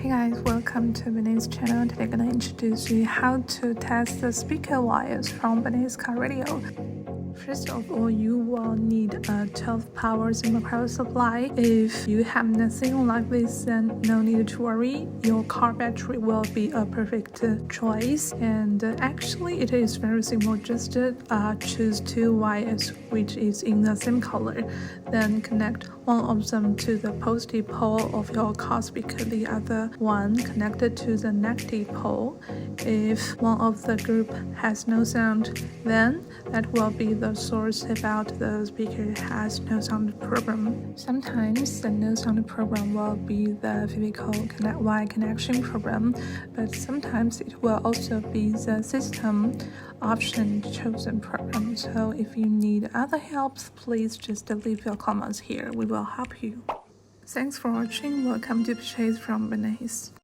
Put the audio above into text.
Hey guys, welcome to Binize channel. Today I'm gonna introduce you how to test the speaker wires from Binize car radio. First of all, you will need a 12 power single power supply. If you have nothing like this, then no need to worry. Your car battery will be a perfect choice. And actually, it is very simple. Just choose two wires which is in the same color. Then connect one of them to the positive pole of your car speaker, the other one connected to the negative pole. If one of the group has no sound, then that will be the source about the speaker has no sound problem. Sometimes the no sound problem will be the vehicle wire connection problem, but sometimes it will also be the system option chosen problem. So if you need other helps, please just leave your comments here. We will help you. Thanks for watching. Welcome to Purchase from Binize.